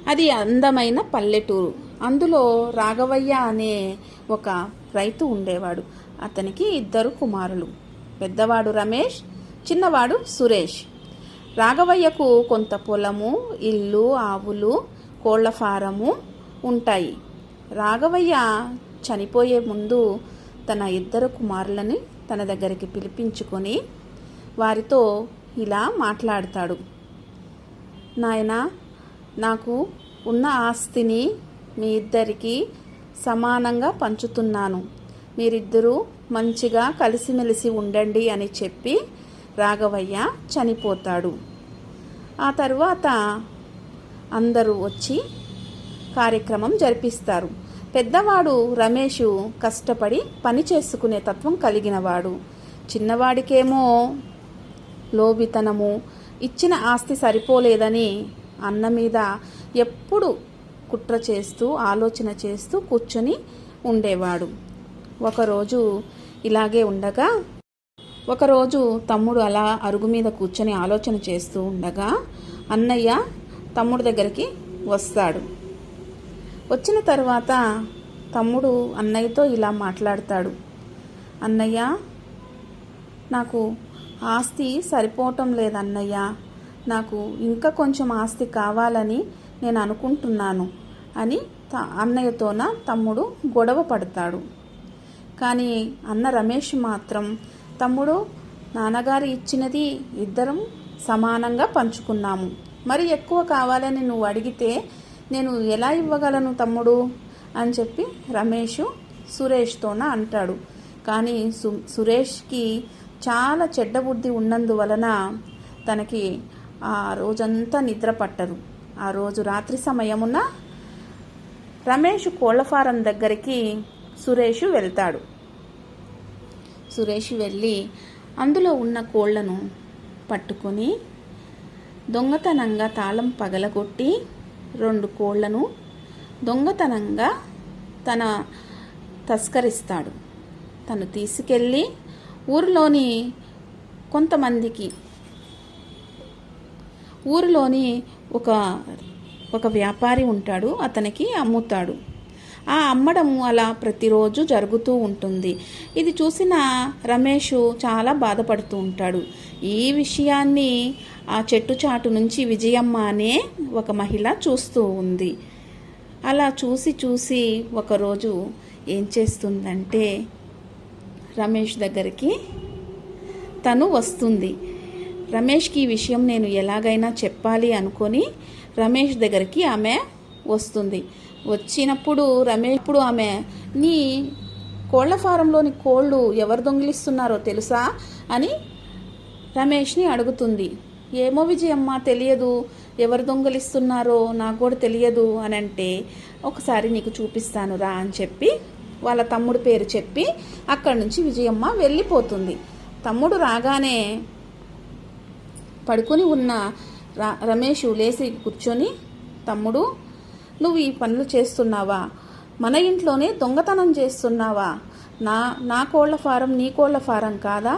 అది అందమైన పల్లెటూరు. అందులో రాఘవయ్య అనే ఒక రైతు ఉండేవాడు. అతనికి 2 కుమారులు. పెద్దవాడు రమేష్, చిన్నవాడు సురేష్. రాఘవయ్యకు కొంత పొలము, ఇల్లు, ఆవులు, కోళ్ల ఫారము ఉంటాయి. రాఘవయ్య చనిపోయే ముందు తన 2 కుమారులని తన దగ్గరికి పిలిపించుకొని వారితో ఇలా మాట్లాడతాడు. నాయనా, నాకు ఉన్న ఆస్తిని మీ ఇద్దరికి సమానంగా పంచుతున్నాను. మీరిద్దరూ మంచిగా కలిసిమెలిసి ఉండండి అని చెప్పి రాఘవయ్య చనిపోతాడు. ఆ తరువాత అందరూ వచ్చి కార్యక్రమం జరిపిస్తారు. పెద్దవాడు రమేషు కష్టపడి పని చేసుకునే తత్వం కలిగినవాడు. చిన్నవాడికేమో లోబితనము, ఇచ్చిన ఆస్తి సరిపోలేదని అన్న మీద ఎప్పుడు కుట్ర చేస్తూ ఆలోచన చేస్తూ కూర్చొని ఉండేవాడు. ఒకరోజు ఇలాగే ఉండగా ఒకరోజు తమ్ముడు అలా అరుగు మీద కూర్చొని ఆలోచన చేస్తూ ఉండగా అన్నయ్య తమ్ముడు దగ్గరికి వస్తాడు. వచ్చిన తర్వాత తమ్ముడు అన్నయ్యతో ఇలా మాట్లాడతాడు. అన్నయ్య, నాకు ఆస్తి సరిపోవటం లేదన్నయ్య. నాకు ఇంకా కొంచెం ఆస్తి కావాలని నేను అనుకుంటున్నాను అని అన్నయ్యతోన తమ్ముడు గొడవ పడతాడు. కానీ అన్న రమేష్ మాత్రం, తమ్ముడు, నాన్నగారు ఇచ్చినది ఇద్దరం సమానంగా పంచుకున్నాము. మరి ఎక్కువ కావాలని నువ్వు అడిగితే నేను ఎలా ఇవ్వగలను తమ్ముడు అని చెప్పి రమేష్ సురేష్తోన అంటాడు. కానీ సురేష్కి చాలా చెడ్డ బుద్ధి ఉన్నందువలన తనకి ఆ రోజంతా నిద్ర పట్టదు. ఆ రోజు రాత్రి సమయమున రమేష్ కోళ్ల ఫారం దగ్గరికి సురేష్ వెళ్తాడు. సురేష్ వెళ్ళి అందులో ఉన్న కోళ్లను పట్టుకొని దొంగతనంగా తాళం పగలగొట్టి 2 కోళ్లను దొంగతనంగా తస్కరిస్తాడు. తను తీసుకెళ్ళి ఊరిలోని ఒక వ్యాపారి ఉంటాడు, అతనికి అమ్ముతాడు. ఆ అమ్మడము అలా ప్రతిరోజు జరుగుతూ ఉంటుంది. ఇది చూసిన రమేష్ చాలా బాధపడుతూ ఉంటాడు. ఈ విషయాన్ని ఆ చెట్టు చాటు నుంచి విజయమ్మ అనే ఒక మహిళ చూస్తూ ఉంది. అలా చూసి ఒకరోజు ఏం చేస్తుందంటే రమేష్ దగ్గరికి తను వస్తుంది. రమేష్కి ఈ విషయం నేను ఎలాగైనా చెప్పాలి అనుకొని రమేష్ దగ్గరికి ఆమె వస్తుంది. వచ్చినప్పుడు ఆమె, నీ కోళ్ల ఫారంలోని కోళ్ళు ఎవరు దొంగిలిస్తున్నారో తెలుసా అని రమేష్ని అడుగుతుంది. ఏమో విజయమ్మ, తెలియదు, ఎవరు దొంగిలిస్తున్నారో నాకు కూడా తెలియదు అని అంటే, ఒకసారి నీకు చూపిస్తాను రా అని చెప్పి వాళ్ళ తమ్ముడు పేరు చెప్పి అక్కడి నుంచి విజయమ్మ వెళ్ళిపోతుంది. తమ్ముడు రాగానే పడుకొని ఉన్న రమేష్ లేచి కూర్చొని, తమ్ముడు, నువ్వు ఈ పనులు చేస్తున్నావా? మన ఇంట్లోనే దొంగతనం చేస్తున్నావా? నా కోళ్ల ఫారం నీ కోళ్ల ఫారం కాదా?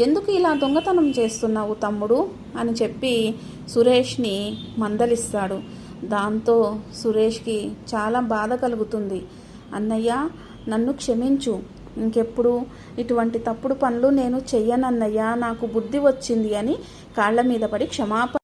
ఎందుకు ఇలా దొంగతనం చేస్తున్నావు తమ్ముడు అని చెప్పి సురేష్ని మందలిస్తాడు. దాంతో సురేష్కి చాలా బాధ కలుగుతుంది. అన్నయ్య, నన్ను క్షమించు, ఇంకెప్పుడు ఇటువంటి తప్పుడు పనులు నేను చెయ్యనన్నయ్య, నాకు బుద్ధి వచ్చింది అని కాళ్ళ మీద పడి క్షమాపణ